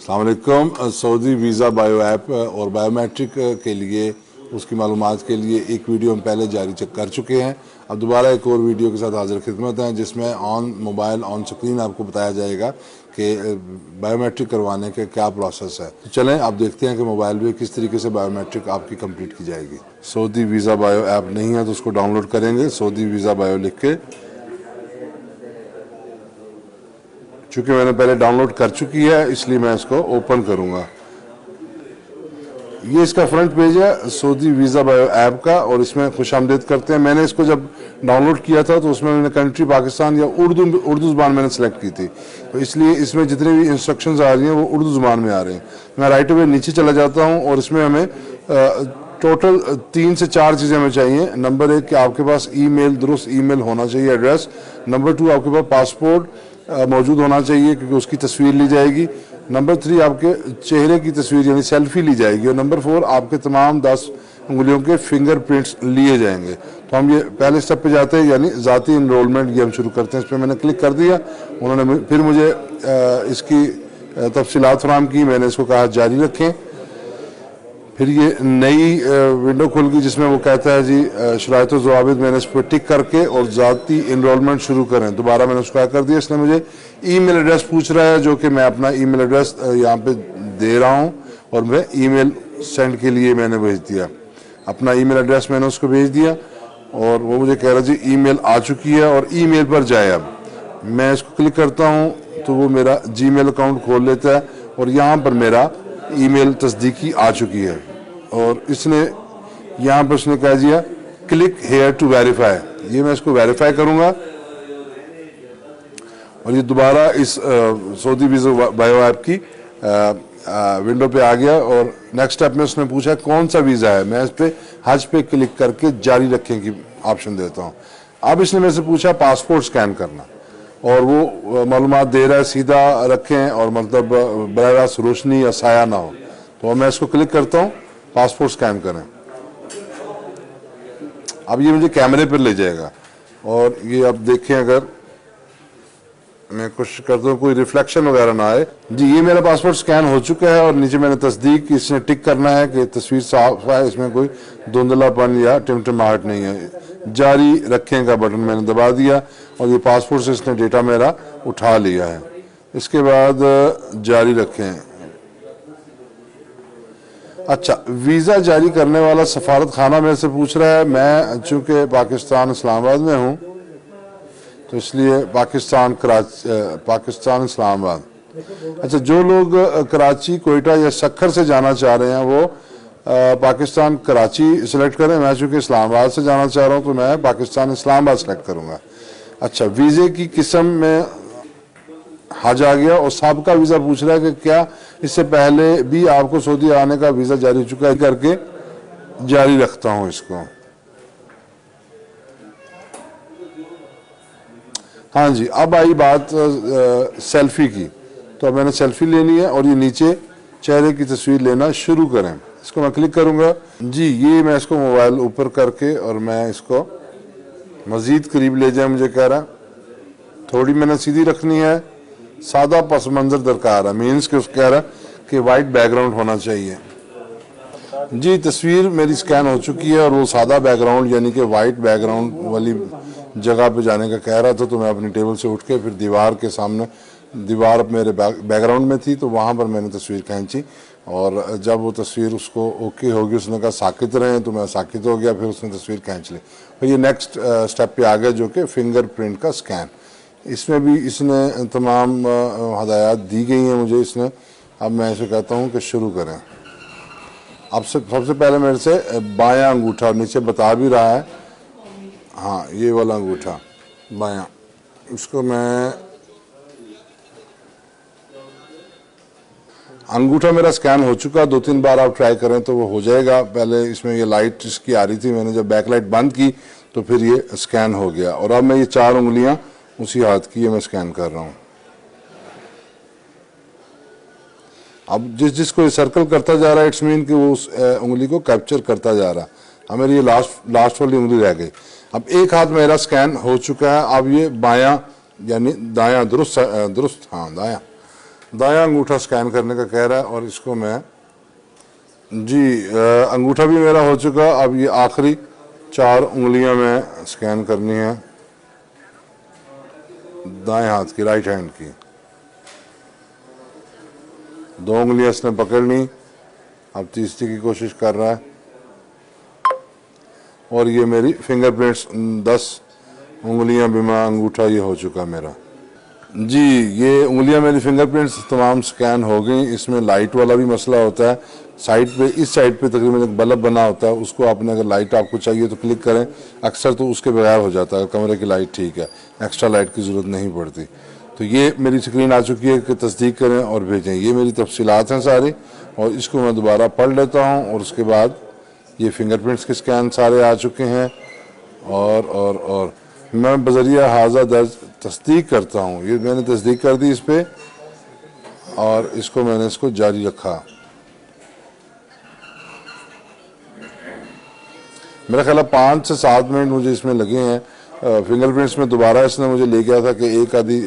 अस्सलाम वालेकुम। Saudi visa bio app और बायोमेट्रिक के लिए उसकी मालूमात के लिए एक वीडियो हम पहले जारी कर चुके हैं। अब दोबारा एक और वीडियो के साथ हाजिर खिदमत हैं, जिसमें ऑन मोबाइल ऑन स्क्रीन आपको बताया जाएगा कि बायोमेट्रिक करवाने के क्या प्रोसेस है। तो चलें आप देखते हैं कि मोबाइल में किस तरीके से बायोमेट्रिक आपकी कंप्लीट की जाएगी। सऊदी वीज़ा बायो ऐप नहीं है तो उसको डाउनलोड करेंगे, सऊदी वीज़ा बायो लिख के। चूँकि मैंने पहले डाउनलोड कर चुकी है इसलिए मैं इसको ओपन करूँगा। ये इसका फ्रंट पेज है सऊदी वीज़ा बायो ऐप का, और इसमें खुशामदीद करते हैं। मैंने इसको जब डाउनलोड किया था तो उसमें मैंने कंट्री पाकिस्तान या उर्दू ज़ुबान मैंने सेलेक्ट की थी, तो इसलिए इसमें जितने भी इंस्ट्रक्शंस आ रही हैं वो उर्दू ज़ुबान में आ रहे हैं। मैं राइट अवे नीचे चला जाता हूँ और इसमें हमें टोटल 3 से 4 चीज़ें हमें चाहिए। नंबर 1 कि आपके पास ईमेल, दुरुस्त ईमेल होना चाहिए, एड्रेस। नंबर 2 आपके पास पासपोर्ट मौजूद होना चाहिए क्योंकि उसकी तस्वीर ली जाएगी। नंबर 3 आपके चेहरे की तस्वीर यानी सेल्फी ली जाएगी। और नंबर 4 आपके तमाम 10 उंगलियों के फिंगरप्रिंट्स लिए जाएंगे। तो हम ये पहले स्टेप पे जाते हैं यानी ज़ाती इनरोलमेंट, ये हम शुरू करते हैं। इस पर मैंने क्लिक कर दिया, उन्होंने फिर मुझे इसकी तफसीलात फराहम की। मैंने इसको कहा जारी रखें। फिर ये नई विंडो खुल गई जिसमें वो कहता है जी शराइत व ज़वाबित। मैंने इस पर टिक करके और ज़ाती इनरोलमेंट शुरू करें। दोबारा मैंने उसको कर दिया। इसने मुझे ईमेल एड्रेस पूछ रहा है, जो कि मैं अपना ईमेल एड्रेस यहाँ पे दे रहा हूँ और मैं ईमेल सेंड के लिए मैंने भेज दिया। अपना ईमेल एड्रेस मैंने उसको भेज दिया और वो मुझे कह रहा जी ईमेल आ चुकी है और ईमेल पर जाए। अब मैं इसको क्लिक करता हूँ तो वो मेरा जीमेल अकाउंट खोल लेता है और यहाँ पर मेरा ईमेल तस्दीकी आ चुकी है। और इसने यहाँ पर उसने कह दिया क्लिक हेयर टू वेरीफाई। ये मैं इसको वेरीफाई करूँगा और ये दोबारा इस सऊदी वीज़ा बायो ऐप की विंडो पे आ गया। और नेक्स्ट स्टेप में उसने पूछा कौन सा वीज़ा है। मैं इस पर हज पे क्लिक करके जारी रखें की ऑप्शन देता हूँ। अब इसने मेरे से पूछा पासपोर्ट स्कैन करना और वो मालूमात दे रहा है सीधा रखें और मतलब बराह रास्त रोशनी या साया ना हो। तो मैं इसको क्लिक करता हूँ, पासपोर्ट स्कैन करें। अब ये मुझे कैमरे पर ले जाएगा और ये अब देखें, अगर मैं कोशिश करता हूँ कोई रिफ्लेक्शन वगैरह ना आए। जी ये मेरा पासपोर्ट स्कैन हो चुका है और नीचे मैंने तस्दीक इसने टिक करना है कि तस्वीर साफ है, इसमें कोई धुंधलापन या टिमटिमाहट नहीं है। जारी रखें का बटन मैंने दबा दिया और ये पासपोर्ट से इसने डेटा मेरा उठा लिया है। इसके बाद जारी रखें। अच्छा, वीज़ा जारी करने वाला सफारत खाना मेरे से पूछ रहा है। मैं चूँकि पाकिस्तान इस्लामाबाद में हूँ तो इसलिए पाकिस्तान इस्लामाबाद। अच्छा, जो लोग कराची, कोयटा या सक्खर से जाना चाह रहे हैं वो पाकिस्तान कराची सेलेक्ट करें। मैं चूँकि इस्लामाबाद से जाना चाह रहा हूँ तो मैं पाकिस्तान इस्लामाबाद सेलेक्ट करूँगा। अच्छा, वीज़े की किस्म में हज आ गया और साबिका वीज़ा पूछ रहा है कि क्या इससे पहले भी आपको सऊदी आने का वीज़ा जारी हो चुका है, करके जारी रखता हूँ इसको। हाँ जी, अब आई बात सेल्फी की। तो अब मैंने सेल्फी लेनी है और ये नीचे चेहरे की तस्वीर लेना शुरू करें। इसको मैं क्लिक करूँगा। जी ये मैं इसको मोबाइल ऊपर करके और मैं इसको मज़ीद करीब ले जाए, मुझे कह रहा है। थोड़ी मैंने सीधी रखनी है, सादा पस मंज़र दरकार है, मीन्स कि उसको कह रहा है कि वाइट बैकग्राउंड होना चाहिए। जी तस्वीर मेरी स्कैन हो चुकी है और वो सादा बैकग्राउंड यानी कि वाइट बैकग्राउंड वाली जगह पे जाने का कह रहा था। तो मैं अपनी टेबल से उठ के फिर दीवार के सामने, दीवार मेरे बैकग्राउंड में थी तो वहाँ पर मैंने तस्वीर खींची और जब वो तस्वीर उसको ओके होगी, उसने कहा साकित रहें, तो मैं साकित हो गया। फिर उसने तस्वीर खींच ली। फिर ये नेक्स्ट स्टेप पे आ गया जो कि फिंगरप्रिंट का स्कैन। इसमें भी इसने तमाम हदायत दी गई हैं मुझे इसने। अब मैं इसे कहता हूँ कि शुरू करें। अब सबसे पहले मेरे से बायां अंगूठा, नीचे बता भी रहा है, हाँ ये वाला अंगूठा बायां, इसको मैं, अंगूठा मेरा स्कैन हो चुका। 2-3 बार आप ट्राई करें तो वो हो जाएगा। पहले इसमें ये लाइट इसकी आ रही थी, मैंने जब बैक लाइट बंद की तो फिर ये स्कैन हो गया। और अब मैं ये 4 उंगलियां उसी हाथ की ये मैं स्कैन कर रहा हूँ। अब जिसको ये सर्कल करता जा रहा है इट्स मीन कि वो उस उंगली को कैप्चर करता जा रहा है। अब मेरी ये लास्ट वाली उंगली रह गई। अब एक हाथ मेरा स्कैन हो चुका है। अब ये बायां यानी दायां, दुरुस्त, हाँ दायां दायां अंगूठा स्कैन करने का कह रहा है और इसको मैं जी अंगूठा भी मेरा हो चुका। अब ये आखिरी 4 उंगलियां मैं स्कैन करनी है दाएं हाथ की, राइट हैंड की। 2 उंगलियां इसने पकड़ ली, अब तीसरी की कोशिश कर रहा है और ये मेरी फिंगरप्रिंट्स 10 उंगलियां बिमा अंगूठा ये हो चुका मेरा जी। ये उंगलियां मेरी फिंगरप्रिंट्स तमाम स्कैन हो गई। इसमें लाइट वाला भी मसला होता है। साइड पे, इस साइड पे तकरीबन एक बल्ब बना होता है, उसको आपने अगर लाइट आपको चाहिए तो क्लिक करें, अक्सर तो उसके बगैर हो जाता है। कमरे की लाइट ठीक है, एक्स्ट्रा लाइट की ज़रूरत नहीं पड़ती। तो ये मेरी स्क्रीन आ चुकी है कि तस्दीक करें और भेजें। ये मेरी तफसीलात हैं सारी और इसको मैं दोबारा पढ़ लेता हूँ और उसके बाद ये फिंगरप्रिंट्स के स्कैन सारे आ चुके हैं और मैं बजरिया हाजा दर्ज तस्दीक करता हूँ। ये मैंने तस्दीक कर दी इस पर और इसको मैंने इसको जारी रखा। मेरा ख्याल है 5 से 7 मिनट मुझे इसमें लगे हैं। फिंगरप्रिंट्स में दोबारा इसने मुझे ले गया था कि एक आधी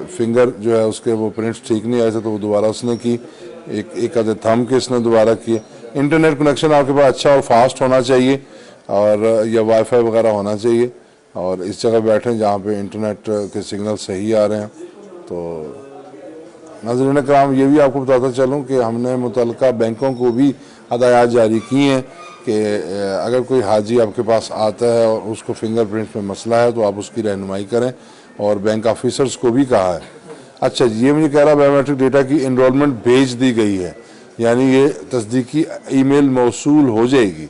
फिंगर जो है उसके वो प्रिंट्स ठीक नहीं आए थे, तो वो दोबारा उसने की। एक आधे थंब के इसने दोबारा किए। इंटरनेट कनेक्शन आपके पास अच्छा और फास्ट होना चाहिए और या वाईफाई वगैरह होना चाहिए और इस जगह बैठे जहाँ पे इंटरनेट के सिग्नल सही आ रहे हैं। तो नाज़रीन कराम, ये भी आपको बताता चलूँ कि हमने मुतल्लिका बैंकों को भी हदायत जारी की हैं कि अगर कोई हाजी आपके पास आता है और उसको फिंगरप्रिंट में मसला है तो आप उसकी रहनुमाई करें। और बैंक ऑफिसर्स को भी कहा है। अच्छा, ये मुझे कह रहा बायोमेट्रिक डेटा की इनरोलमेंट भेज दी गई है, यानी ये तस्दीकी ईमेल मौसूल हो जाएगी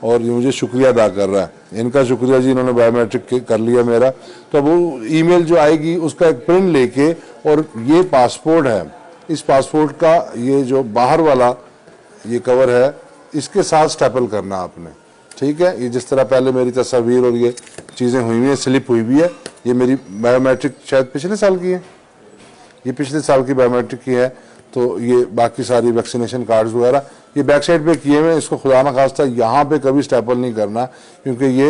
और ये मुझे शुक्रिया अदा कर रहा है। इनका शुक्रिया जी, इन्होंने बायोमेट्रिक कर लिया मेरा। तो अब वो ईमेल जो आएगी उसका एक प्रिंट लेके, और ये पासपोर्ट है, इस पासपोर्ट का ये जो बाहर वाला ये कवर है इसके साथ स्टेपल करना आपने, ठीक है। ये जिस तरह पहले मेरी तस्वीर और ये चीज़ें हुई हुई हैं, स्लिप हुई हुई है, ये मेरी बायोमेट्रिक शायद पिछले साल की है, ये पिछले साल की बायोमेट्रिक की है। तो ये बाकी सारी वैक्सीनेशन कार्ड्स वगैरह ये बैक साइड पे किए हुए। इसको खुदा न खास्ता यहाँ पे कभी स्टेपल नहीं करना, क्योंकि ये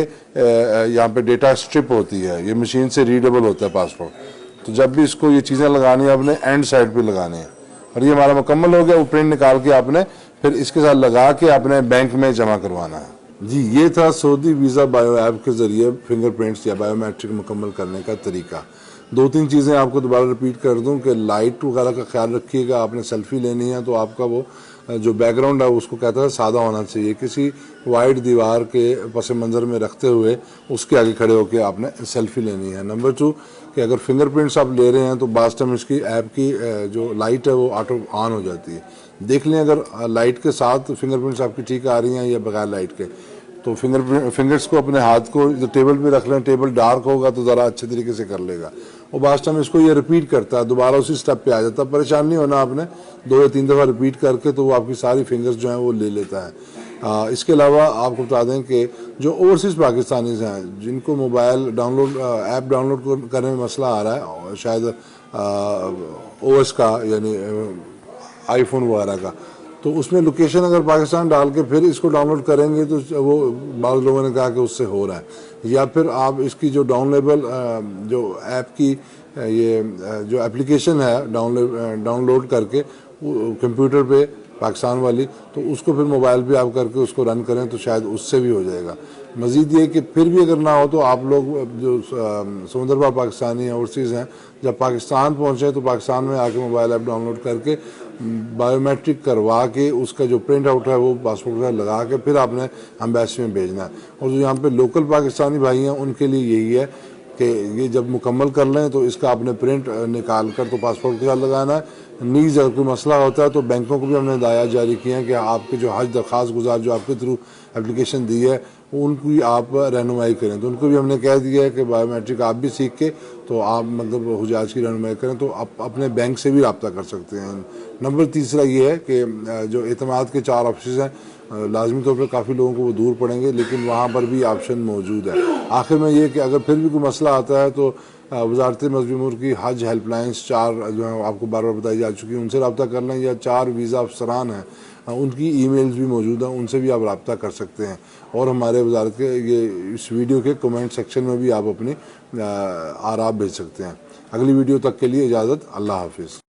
यहाँ पे डेटा स्ट्रिप होती है, ये मशीन से रीडेबल होता है पासपोर्ट। तो जब भी इसको ये चीज़ें लगानी है आपने एंड साइड पे लगानी है। और ये हमारा मुकम्मल हो गया। वो प्रिंट निकाल के आपने फिर इसके साथ लगा के अपने बैंक में जमा करवाना है जी। ये था सऊदी वीज़ा बायो ऐप के ज़रिए फिंगरप्रिंट्स या बायोमेट्रिक मुकम्मल करने का तरीका। 2-3 चीज़ें आपको दोबारा रिपीट कर दूं कि लाइट वगैरह का ख्याल रखिएगा। आपने सेल्फी लेनी है तो आपका वो जो बैकग्राउंड है उसको कहता है सादा होना चाहिए। किसी वाइट दीवार के पस मंज़र में रखते हुए उसके आगे खड़े होकर आपने सेल्फी लेनी है। नंबर 2 कि अगर फिंगरप्रिंट्स आप ले रहे हैं तो बास टाइम इसकी ऐप की जो लाइट है वो ऑटो ऑन हो जाती है। देख लें अगर लाइट के साथ फिंगरप्रिंट्स आपकी ठीक आ रही हैं या बगैर लाइट के। तो फिंगर्स को अपने हाथ को जो टेबल पे रख लें, टेबल डार्क होगा तो ज़रा अच्छे तरीके से कर लेगा। और बास टाइम इसको ये रिपीट करता है, दोबारा उसी स्टेप पे आ जाता है। परेशान नहीं होना आपने, 2 या 3 दफ़ा रिपीट करके तो वो आपकी सारी फिंगर्स जो हैं वो ले लेता है। इसके अलावा आपको बता दें कि जो ओवरसीज़ पाकिस्तानीज़ हैं जिनको मोबाइल डाउनलोड ऐप डाउनलोड करने में मसला आ रहा है, शायद ओएस का यानी आईफोन वगैरह का, तो उसमें लोकेशन अगर पाकिस्तान डाल के फिर इसको डाउनलोड करेंगे तो वो बाज़ लोगों ने कहा कि उससे हो रहा है। या फिर आप इसकी जो डाउनलोडेबल जो ऐप की ये जो एप्लीकेशन है डाउनलोड करके कंप्यूटर पे पाकिस्तान वाली, तो उसको फिर मोबाइल पे आप करके उसको रन करें तो शायद उससे भी हो जाएगा। मज़ीद ये कि फिर भी अगर ना हो तो आप लोग जो समुंदर पार पाकिस्तानी ओवरसीज़ हैं, जब पाकिस्तान पहुँचे तो पाकिस्तान में आके मोबाइल ऐप डाउनलोड करके बायोमेट्रिक करवा के उसका जो प्रिंट आउट है वो पासपोर्ट का लगा के फिर आपने एम्बेसी में भेजना है। और जो यहाँ पे लोकल पाकिस्तानी भाई हैं उनके लिए यही है कि ये जब मुकम्मल कर लें तो इसका आपने प्रिंट निकाल कर तो पासपोर्ट के साथ लगाना है। नीज अगर कोई मसला होता है तो बैंकों को भी हमने हिदायत जारी की है कि आपके जो हज दरख्वास्त गुजार जो आपके थ्रू एप्लीकेशन दी है उनकी आप रहनुमाई करें। तो उनको भी हमने कह दिया है कि बायोमेट्रिक आप भी सीख के तो आप मतलब हुजाज की रहनुमाई करें, तो आप अपने बैंक से भी रब्ता कर सकते हैं। नंबर 3 ये है कि जो एतमाद के 4 ऑफिस हैं, लाजमी तौर पर काफ़ी लोगों को वो दूर पड़ेंगे, लेकिन वहाँ पर भी ऑप्शन मौजूद है। आखिर में ये कि अगर फिर भी कोई मसला आता है तो वजारत मज़हबी अमूर की हज हेल्पलाइंस 4 जो है आपको बार बार बताई जा चुकी है, उनसे रब्ता कर लें। या 4 वीज़ा अफसरान हैं उनकी ईमेल्स भी मौजूद हैं, उनसे भी आप रब्ता कर सकते हैं। और हमारे वजारत के ये इस वीडियो के कमेंट सेक्शन में भी आप अपनी आराब भेज सकते हैं। अगली वीडियो तक के लिए इजाज़त, अल्लाह हाफिज़।